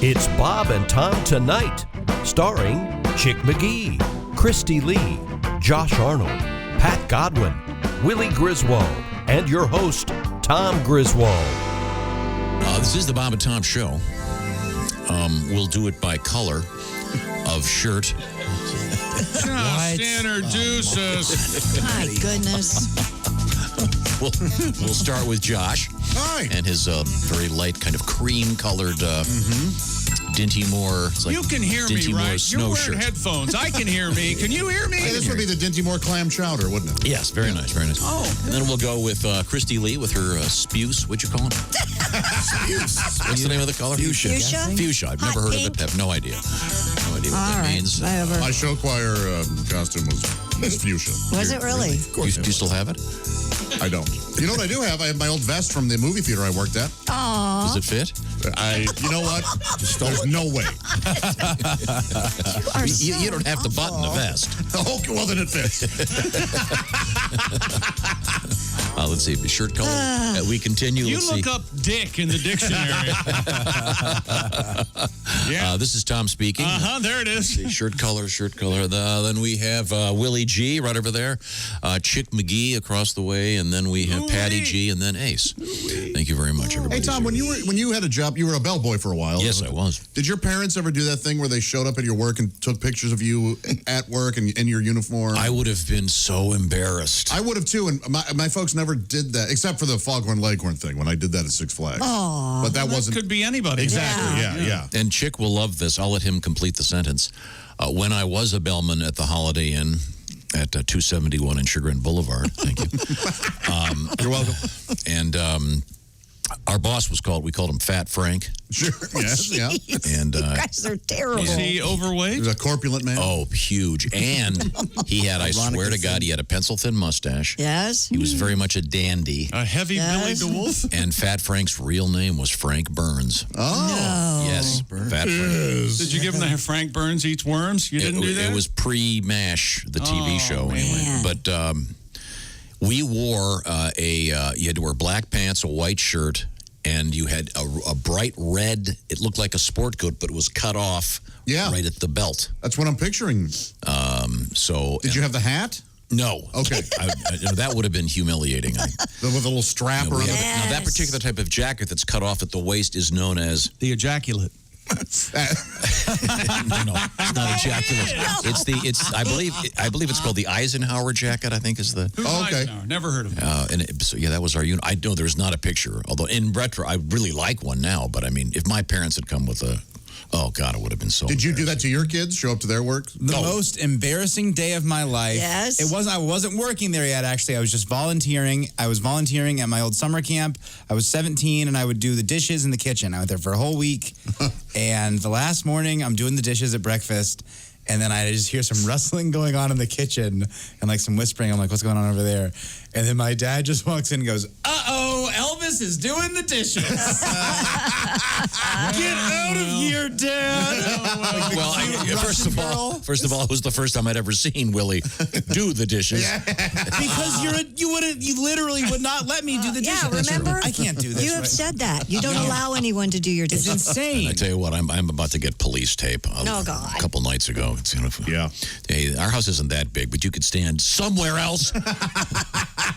It's Bob and Tom Tonight, starring Chick McGee, Christy Lee, Josh Arnold, Pat Godwin, Willie Griswold, and your host, Tom Griswold. This is the Bob and Tom Show. We'll do it by color of shirt. Just introduce us. My goodness. We'll start with Josh. Hi. And his very light, kind of cream-colored Dinty Moore. It's like You can hear Dinty me, Moore right? You're snow wearing shirt. headphones. I can hear me. Can you hear me? Hey, this would be the Dinty Moore clam chowder, wouldn't it? Yes, very nice, very nice. Oh. And then we'll go with Christy Lee with her spuse. What'd you call him? Spuse. What's the name of the color? Fuchsia? Fuchsia. I've never Hot heard of it. I have no idea. No idea what that means. Whatever. My show choir costume was fuchsia. Was it really? Do you still have it? I don't. You know what I do have? I have my old vest from the movie theater I worked at. Aww. Does it fit? You know what? There's no way. You don't have to button the vest. Okay, well then it fits. Let's see. Shirt color. We continue. You Let's look see. up dick in the dictionary. Yeah. This is Tom speaking. There it is. Shirt color. Then we have Willie G right over there. Chick McGee across the way. And then we have Patty G and then Ace. Thank you very much, everybody. Hey Tom, when you had a job, you were a bellboy for a while. Yes, I was. Did your parents ever do that thing where they showed up at your work and took pictures of you at work and in your uniform? I would have been so embarrassed. I would have too, and my folks never did that, except for the Foghorn Leghorn thing when I did that at Six Flags. Aww. But that wasn't Could be anybody. exactly. Yeah. And Chick will love this. I'll let him complete the sentence. When I was a bellman at the Holiday Inn at 271 in Chagrin Boulevard, thank you. You're welcome. And our boss we called him Fat Frank. Sure. Yes. Yeah. And You guys are terrible. Is he overweight? He was a corpulent man. oh, huge. And he had, I swear to God, he had a pencil-thin mustache. Yes? He was very much a dandy. A heavy Yes. Billy DeWolf? And Fat Frank's real name was Frank Burns. Oh. Yes, Fat Frank. Did you give him the Frank Burns Eats Worms? You didn't do that? It was pre-MASH, the TV show. man. But we wore you had to wear black pants, a white shirt, and you had a bright red, it looked like a sport coat, but it was cut off right at the belt. That's what I'm picturing. Did you have the hat? No. Okay. That would have been humiliating. With a little strap around it? Now, that particular type of jacket that's cut off at the waist is known as... the ejaculate. No, it's not ejaculate. It's I believe it's called the Eisenhower Jacket, I think is the... Who's okay. Eisenhower? Never heard of him. That was our unit. I know there's not a picture, although in retro, I really like one now, but I mean, if my parents had come with a... Oh, God, it would have been so Did you do that to your kids? Show up to their work? The most embarrassing day of my life. Yes. I wasn't working there yet, actually. I was just volunteering. I was volunteering at my old summer camp. I was 17, and I would do the dishes in the kitchen. I went there for a whole week. And the last morning, I'm doing the dishes at breakfast, and then I just hear some rustling going on in the kitchen and like some whispering. I'm like, what's going on over there? And then my dad just walks in and goes, uh-oh, Elvis is doing the dishes. Get out of here, Dad. Well, first of all, it was the first time I'd ever seen Willie do the dishes. Because you literally would not let me do the dishes. Yeah, remember? I can't do this. You have said that. You don't allow anyone to do your dishes. It's insane. I tell you what, I'm about to get police tape. Oh, God. A couple nights ago. It's Yeah. Hey, our house isn't that big, but you could stand somewhere else.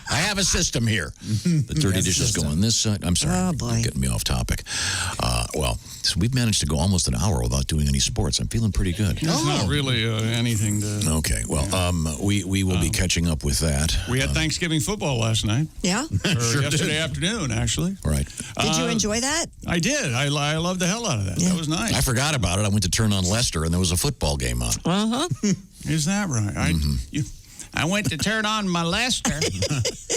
I have a system here. The dirty dishes go on this side. I'm sorry. Oh, boy. Getting me off topic. So we've managed to go almost an hour without doing any sports. I'm feeling pretty good. It's not really anything to... Okay. Well, we will be catching up with that. We had Thanksgiving football last night. Yeah? Or yesterday afternoon, actually. Right. Did you enjoy that? I did. I loved the hell out of that. Yeah. That was nice. I forgot about it. I went to turn on Leicester, and there was a football game on. Uh-huh. Is that right? I went to turn on my Leicester,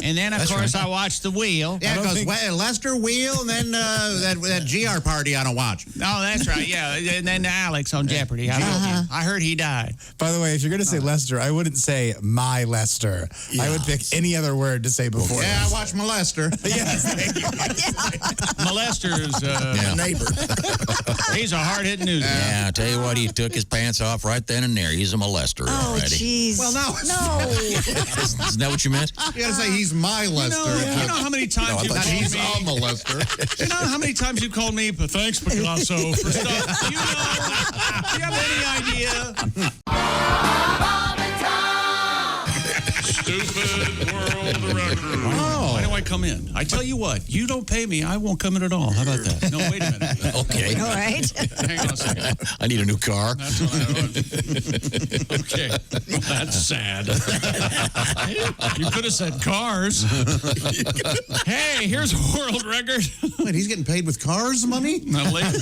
and then, of course, I watched the wheel. Yeah, because Lester wheel and then that GR party I don't watch. Oh, that's right, yeah. And then Alex on Jeopardy. I heard he died. By the way, if you're going to say Lester, I wouldn't say my Lester. Yeah. I would pick any other word to say before. Yeah, I watch Molester. Yes, thank you. Molester's neighbor. He's a hard-hitting news. Yeah, I'll tell you what, he took his pants off right then and there. He's a molester Oh, already. jeez. Well, no. Isn't that what you meant? You gotta say he's my Lester. You know how many times you Not called he's me? a molester. You know how many times you called me, but thanks, Picasso, for stuff. Do you have any idea? Stupid world record. Why do I come in? I tell you what, you don't pay me, I won't come in at all. How about that? No, wait a minute. Okay. All right. Hang on a second. I need a new car. That's what I want. Okay. Well, that's sad. You could have said cars. Hey, here's a world record. Wait, he's getting paid with cars money? No, later.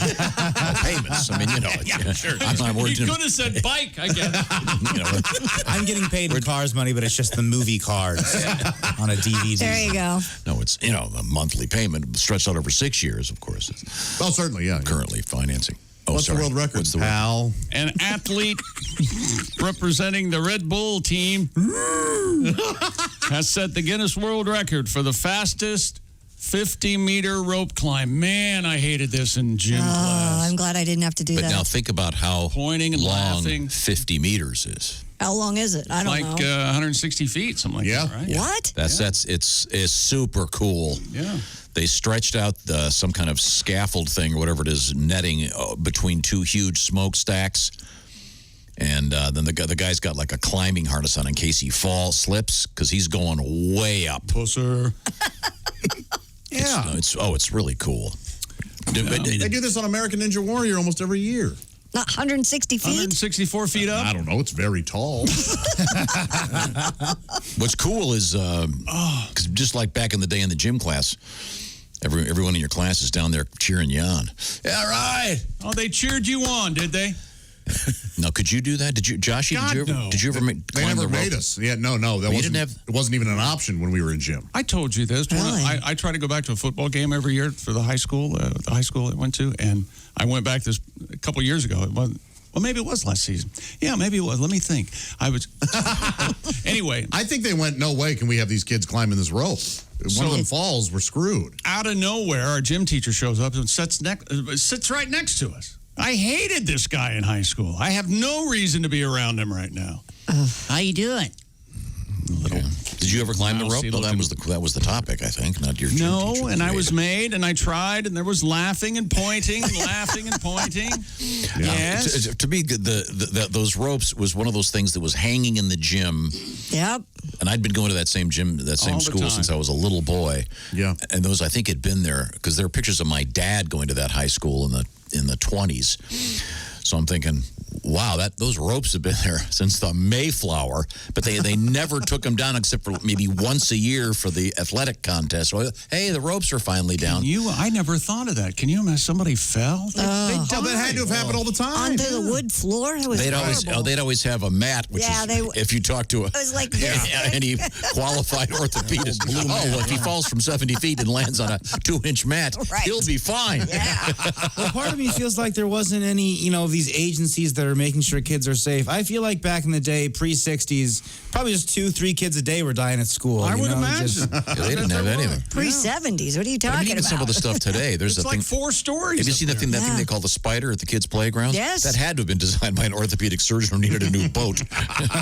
Payments. I mean, you know. Yeah, sure. I'm You could have said bike, I guess. you know, I'm getting paid in cars money, but it's just the movie cards on a DVD. There you go. no, it's, a monthly payment stretched out over 6 years, of course. Oh, certainly, yeah. Currently financing. What's the world record, What's the world? pal? An athlete representing the Red Bull team has set the Guinness World Record for the fastest 50-meter rope climb. Man, I hated this in gym class. I'm glad I didn't have to do But that. now think about how Pointing and long laughing. 50 meters is. How long is it? I don't Like know. 160 feet, something like that, right? What? It's super cool. Yeah. They stretched out some kind of scaffold thing or whatever it is, netting between two huge smokestacks. And then the guy's got like a climbing harness on in case he slips, because he's going way up. Pusser. Yeah. It's really cool. They do this on American Ninja Warrior almost every year. Not 160 feet? 164 feet up. I don't know. It's very tall. What's cool is, cause just like back in the day in the gym class, everyone in your class is down there cheering you on. Yeah, right. Oh, they cheered you on, did they? Now, could you do that? Did you, Joshy? God, no. Did you ever They climb never the rope? made us. Yeah, no. That wasn't. It wasn't even an option when we were in gym. I told you this. Really? I try to go back to a football game every year for the high school I went to, and I went back this a couple years ago. Well, maybe it was last season. Yeah, maybe it was. Let me think. I was anyway. I think they went, no way can we have these kids climbing this rope. One of them falls, we're screwed. Out of nowhere, our gym teacher shows up and sits right next to us. I hated this guy in high school. I have no reason to be around him right now. How you doing? Okay. Did you ever climb the rope? mousy No, that looking- was the topic, I think, not your gym No, teacher and I created was it. made, and I tried, and there was laughing and pointing, and laughing and pointing. Yes. To me, those ropes was one of those things that was hanging in the gym. Yep. And I'd been going to that same gym, that same All the school time. since I was a little boy. Yeah. And those, I think, had been there because there are pictures of my dad going to that high school in the 20s. So I'm thinking, wow, those ropes have been there since the Mayflower, but they never took them down except for maybe once a year for the athletic contest. Well, hey, the ropes are finally down. I never thought of that. Can you imagine somebody fell? That had to have happened all the time. Onto the wood floor? It was horrible. They'd always have a mat, which Yeah, is if you talk to It was like this. any qualified orthopedist. If he falls from 70 feet and lands on a 2-inch mat, Right. he'll be fine. Yeah. Well, part of me feels like there wasn't any, of these agencies that are making sure kids are safe. I feel like back in the day, pre-60s, probably just 2-3 kids a day were dying at school. I would know, imagine. just- They didn't have anything. Pre-70s. What are you But I talking mean, even about? some of the stuff today, there's It's a like thing. 4 stories. Have you seen that thing Yeah. they call the spider at the kids' playgrounds? Yes. That had to have been designed by an orthopedic surgeon who needed a new boat.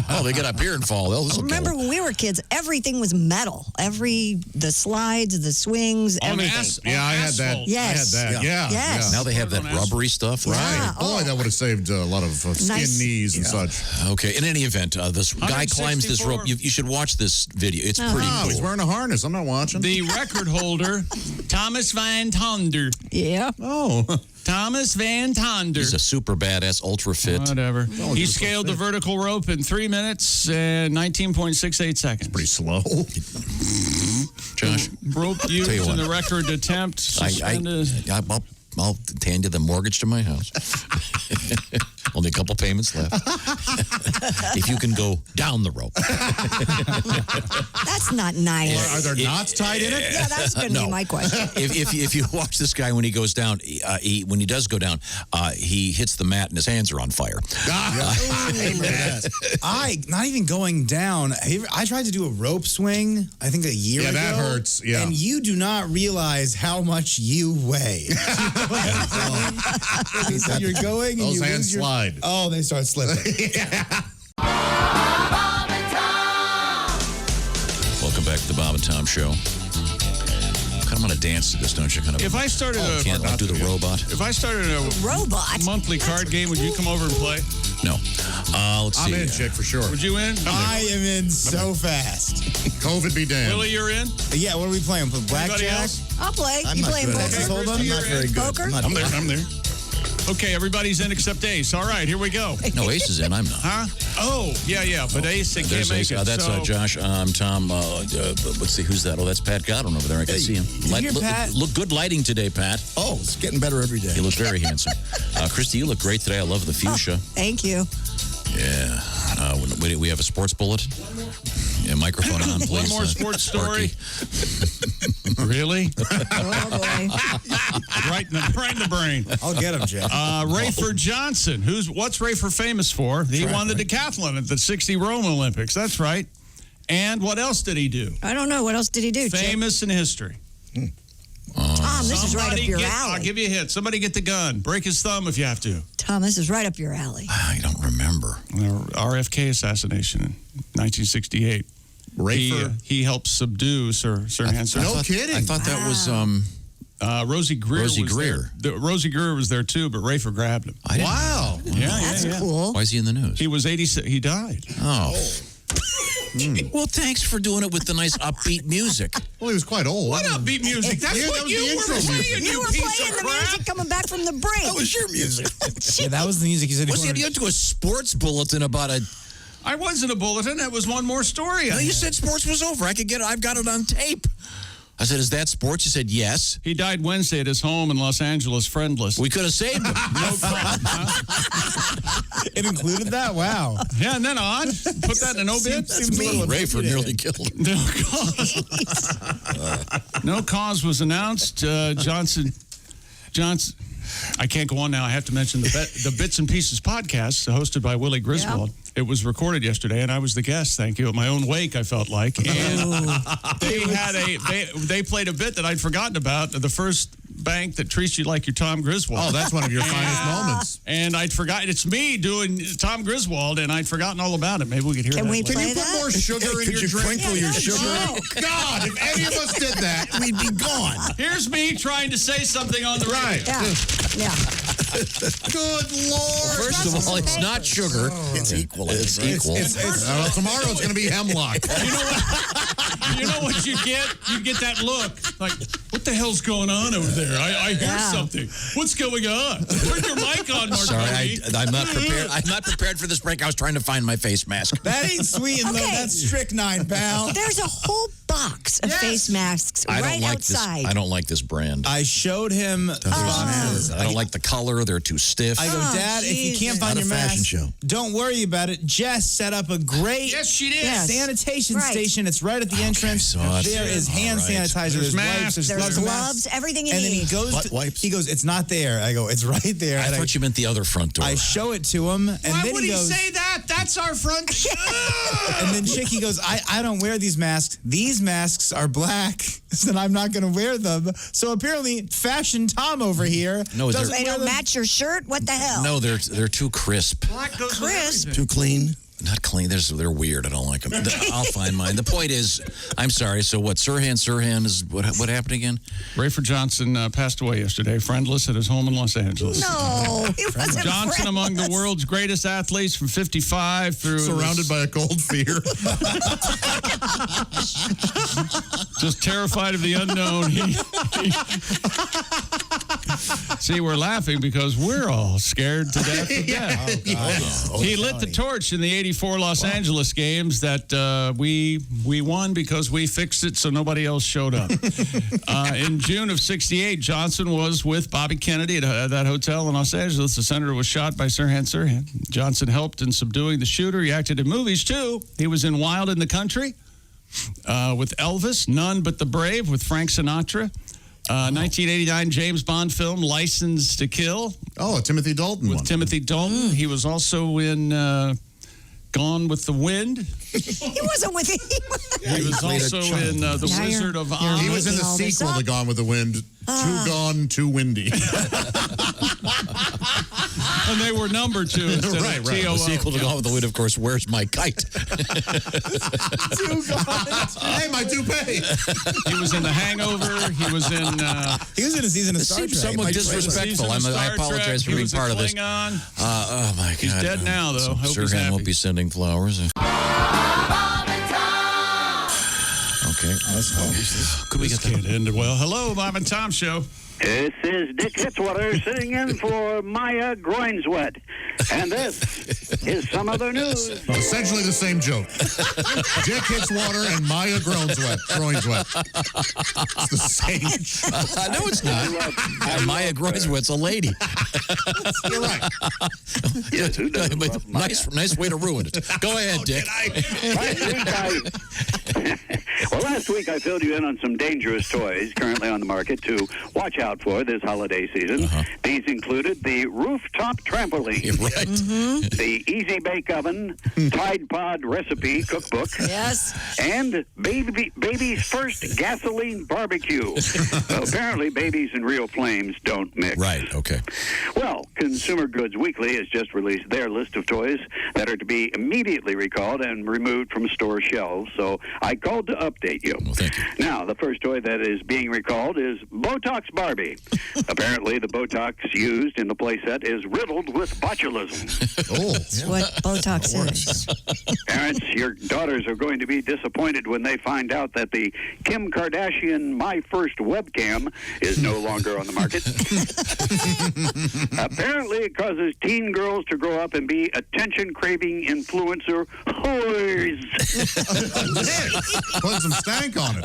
Oh, they get up here and fall. Oh, this will kill Remember them. when we were kids, everything was metal. The slides, the swings, everything. Yeah, I had that. Asphalt. Yes. I had that. Yeah. Yes. yeah. Now they have that rubbery stuff. Right. Yeah. Boy, Oh. that would have saved a lot of skin Nice. knees and such. Okay. In any event, this guy climbs this 164. rope. You should watch this video. It's pretty Oh, he's cool. wearing a harness. I'm not watching. The record holder, Thomas Van Tonder. Yeah. oh. Thomas Van Tonder. He's a super badass, ultra fit. Whatever. Oh, He you're so scaled the fit. vertical rope in 3 minutes and 19.68 seconds. Pretty slow. Josh, Rope used you in what. the record attempt suspended. I'll hand you the mortgage to my house. Only a couple payments left. If you can go down the rope. That's not nice. Are there knots tied in it? Yeah, that's going to No. be my question. If you watch this guy when he goes down, when he does go down, he hits the mat and his hands are on fire. Not even going down. I tried to do a rope swing, I think a year ago. Yeah, that hurts. Yeah. And you do not realize how much you weigh. So you're going and Those you hands lose your... slide. Oh, they start slipping. the Bob and Tom Show. Kind of want to dance to this, don't you? Kind of. If I started can't do the robot. If I started a monthly card game, would you come over and play? No. Let's see. I'm in, Chick, for sure. Would you in? I am in so fast. COVID be damned. Willie, you're in? Yeah, what are we playing? Blackjack? I'll play. I'm You not playing good at poker? Texas Hold'em? I'm not very good. Poker? I'm there. Okay, everybody's in except Ace. All right, here we go. No, Ace is in. I'm not. Huh? Oh, yeah. But Ace, they can't make Ace. it. That's so, Josh. Tom. Let's see, who's that? Oh, that's Pat Godwin over there. I can see him. you hear Pat? Look good lighting today, Pat. Oh, it's getting better every day. You look very handsome. Christy, you look great today. I love the fuchsia. Thank you. Yeah. We have a sports bulletin. Yeah, microphone on, please. One more sports story. Really? Oh, boy. right in the brain. I'll get him, Jeff. Rafer Johnson. What's Rafer famous for? He won the decathlon at the 60 Rome Olympics. That's right. And what else did he do? I don't know. What else did he do, Chip? Famous in history. Tom, this is right up your alley. I'll give you a hit. Somebody get the gun. Break his thumb if you have to. Tom, this is right up your alley. I don't remember. RFK assassination in 1968. Rafer. He helped subdue Sir Hans. No kidding. I thought that was Rosie Greer. Rosie Greer. Rosie Greer was there too, but Rafer grabbed him. Wow. That's cool. Why is he in the news? He was 86. He died. Oh. Well, thanks for doing it with the nice upbeat music. Well, he was quite old. What upbeat music? That's Yeah, what that was you the were intro playing, music. You were piece playing of the crap. music coming back from the break. That was your music. Yeah, that was the music he said. What's the idea to a sports bulletin about a... I wasn't a bulletin. That was one more story. No, you said sports was over. I could get it. I've got it on tape. I said, is that sports? You said, yes. He died Wednesday at his home in Los Angeles, friendless. We could have saved him. No problem. It included that? Wow. Yeah, and then odd. Put that in an obit. Rafer nearly killed him. No cause. No cause was announced. Johnson. I can't go on now. I have to mention the Bits and Pieces podcast hosted by Willie Griswold. Yeah. It was recorded yesterday, and I was the guest. Thank you. At my own wake, I felt like. And they played a bit that I'd forgotten about. The first bank that treats you like you're Tom Griswold. Oh, that's one of your finest moments. And I'd forgotten. It's me doing Tom Griswold, and I'd forgotten all about it. Maybe we could hear Can that. we later. play Can you put more sugar in your drink? Crinkle your sugar? Oh, God, if any of us did that, we'd be gone. Here's me trying to say something on the radio. Yeah. Good Lord. First of all, it's not sugar. It's equal. It's equal. Tomorrow it's going to be hemlock. You know what you get? You get that look. Like, what the hell's going on over there? I hear something. What's going on? Turn your mic on, Mark. Sorry, I'm not prepared. I'm not prepared for this break. I was trying to find my face mask. That ain't sweet, though. That's strychnine, pal. There's a whole box of face masks right outside. I don't like this brand. I showed him the boxes. I don't like the color. They're too stiff. I go, Dad, if you can't find your mask, don't worry about it. Jess set up a great sanitation station. It's right at the entrance. There is hand sanitizer. There's wipes. There's gloves. Everything you need. need. And then he goes, it's not there. I go, it's right there. I thought you meant the other front door. I show it to him. And Why then would he say that? That's our front door. And then Chicky goes, I don't wear these masks. These masks are black, so I'm not going to wear them. So apparently, Fashion Tom over here they don't match your shirt? What the hell? No, they're too crisp. Black goes crisp? Too clean? Not clean. They're weird. I don't like them. I'll find mine. The point is, I'm sorry. So what? Sirhan is what happened again? Rafer Johnson passed away yesterday, friendless at his home in Los Angeles. No, he wasn't Johnson among the world's greatest athletes from 55 through surrounded by a cold fear. Just terrified of the unknown. See, we're laughing because we're all scared to death of death. He lit the torch in the 84 Los Angeles games that we won because we fixed it so nobody else showed up. In June of 68, Johnson was with Bobby Kennedy at that hotel in Los Angeles. The senator was shot by Sirhan. Johnson helped in subduing the shooter. He acted in movies, too. He was in Wild in the Country with Elvis, None But the Brave with Frank Sinatra. 1989 James Bond film, License to Kill. Oh, a Timothy Dalton with one. Timothy Dalton. He was also in Gone with the Wind. He wasn't with it. He was also in The Wizard of Oz. He was in the sequel to Gone with the Wind. Too Gone, Too Windy. And they were number 2 instead Right, of right. TOO. The sequel to Gone with the Wind, of course, Where's My Kite? Hey, my toupee. He was in The Hangover. He was in... He was in a season of This Star seems Trek. somewhat disrespectful. I apologize for being part of this. Oh, my God. He's dead now, though. Hope he's Sirhan won't happy. be sending flowers. Okay. Could we get that ended well? Hello, Bob and Tom Show. This is Dick Histwater sitting in for Miah Groinswet. And this is some other news. Essentially the same joke. Dick Histwater and Miah Groinswet. It's the same joke. No, it's not. Miah Groinswet's a lady. You're right. Yes, who doesn't love Miah? Nice way to ruin it. Go ahead, Dick. Last week I filled you in on some dangerous toys currently on the market to watch out for this holiday season. These included the rooftop trampoline, You're right. the Easy Bake Oven, Tide Pod Recipe Cookbook, Yes. and baby's first gasoline barbecue. Apparently, babies and real flames don't mix. Right, okay. Well, Consumer Goods Weekly has just released their list of toys that are to be immediately recalled and removed from store shelves, so I called to update you. Well, thank you. Now, the first toy that is being recalled is Botox Barbie. Apparently, the Botox used in the playset is riddled with botulism. That's what Botox is. Parents, your daughters are going to be disappointed when they find out that the Kim Kardashian My First Webcam is no longer on the market. Apparently, it causes teen girls to grow up and be attention-craving influencer whores. Put some stank on it.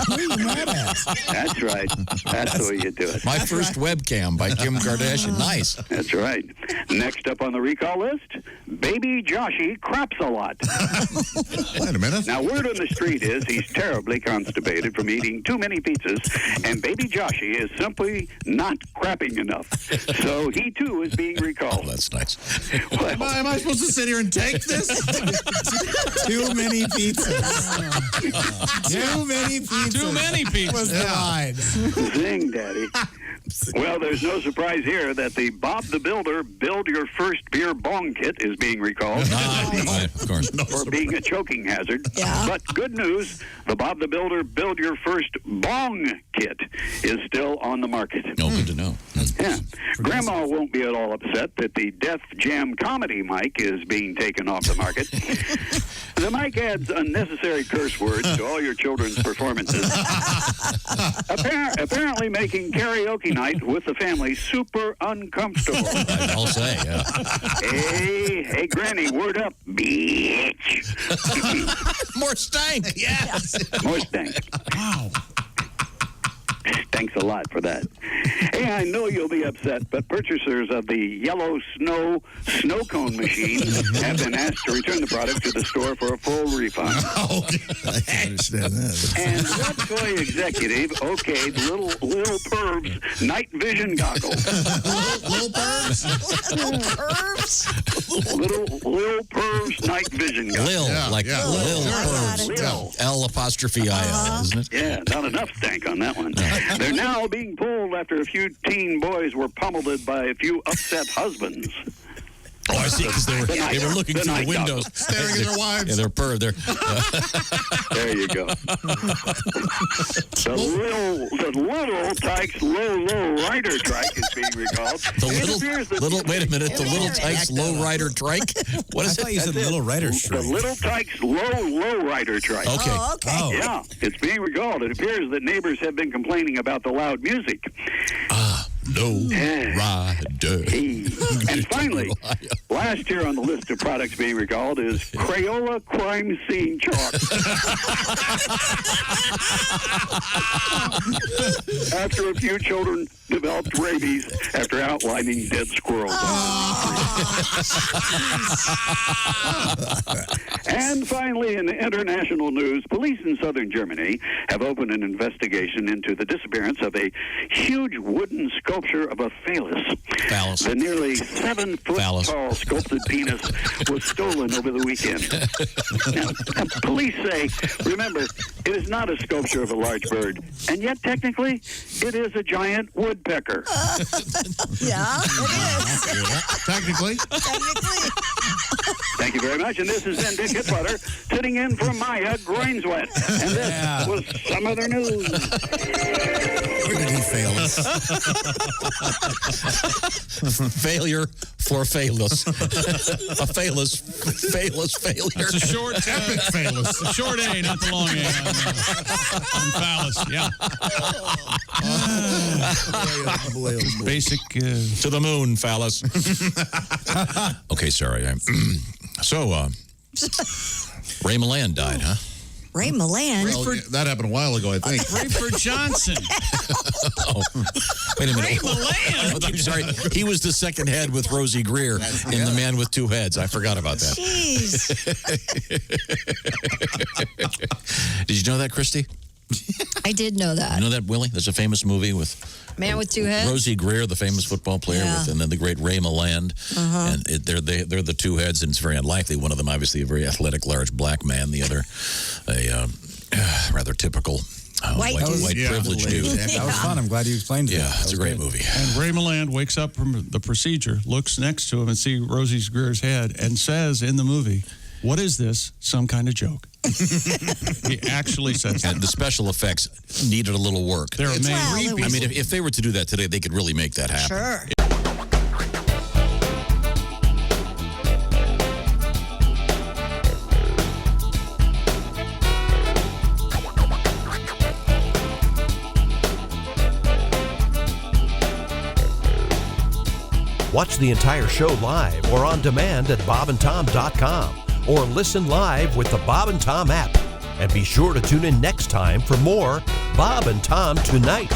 What are you mad at? That's right. That's the way you do it. My First Webcam by Kim Kardashian. Nice. That's right. Next up on the recall list, Baby Joshy craps a lot. Wait a minute. Now, word on the street is he's terribly constipated from eating too many pizzas, and Baby Joshy is simply not crapping enough. So he, too, is being recalled. Oh, that's nice. Well, Am I supposed to sit here and take this? Too many pizzas. Too many pizzas. Too many people. Was the line. zing, Daddy. Well, there's no surprise here that the Bob the Builder Build Your First Beer Bong Kit is being recalled Right, of course. for being a choking hazard. Yeah. But good news, the Bob the Builder Build Your First Bong Kit is still on the market. No, good to know. Yeah. Grandma won't be at all upset that the Def Jam comedy mic is being taken off the market. The mic adds unnecessary curse words to all your children's performances. Apparently making karaoke night with the family super uncomfortable. I'll say, yeah. Hey, Granny, word up, bitch. More stank. Yes. More stank. Wow. Thanks a lot for that. Hey, I know you'll be upset, but purchasers of the yellow snow cone machine have been asked to return the product to the store for a full refund. I can understand that. And what toy executive okayed little pervs night vision goggles? Little birds? Little pervs night vision goggles. Lil, Yeah, like yeah. Lil Sure. Pearls. Lil. L''I', isn't it? Yeah, not enough stank on that one. They're now being pulled after a few teen boys were pummeled by a few upset husbands. Oh, I see, because they were looking The through the night windows. Staring at their wives. Yeah, they're purred. They're There you go. The little Tykes low rider trike is being recalled. the It appears that wait a minute, the Little Tykes Low Rider Trike? What I is thought it? you said Little Rider the Strike. little Tykes low rider trike. Okay. Oh, okay. Oh. Yeah, it's being recalled. It appears that neighbors have been complaining about the loud music. No rider. Hey. And finally, last year on the list of products being recalled is Crayola crime scene chalk. After a few children developed rabies after outlining dead squirrels. And finally, in international news, police in southern Germany have opened an investigation into the disappearance of a huge wooden sculpture sculpture of a phallus. Phallus. The nearly 7-foot-tall sculpted penis was stolen over the weekend. Now, police say, remember, it is not a sculpture of a large bird, and yet technically, it is a giant woodpecker. Yeah, it is. Technically. Thank you very much, and this has been Dick Histwater sitting in for Miah Groinswet. And this was some other news. Where did he fail us? Failure for phallus. A phallus failure. It's a short Epic phallus. the short A, not the long A. On phallus, yeah. Basic. To the moon, phallus. Okay, sorry. Ray Milland died, huh? Ray Milland. Well, that happened a while ago, I think. Rafer Johnson. Oh, wait a minute. Ray Milland. I'm sorry. He was the second head with Rosie Greer in The Man with Two Heads. I forgot about that. Jeez. Did you know that, Christy? I did know that. You know that, Willie? There's a famous movie with Man with Two Heads? Rosie Greer, the famous football player, and then the great Ray Milland. And they're the two heads, and it's very unlikely. One of them, obviously, a very athletic, large black man. The other, a rather typical white privileged dude. That was fun. I'm glad you explained it. Yeah, it's a great movie. And Ray Milland wakes up from the procedure, looks next to him and sees Rosie Greer's head, and says in the movie, "What is this? Some kind of joke?" He actually says that. And the special effects needed a little work. They're amazing. I mean, if they were to do that today, they could really make that happen. Sure. Watch the entire show live or on demand at bobandtom.com or listen live with the Bob and Tom app. And be sure to tune in next time for more Bob and Tom Tonight.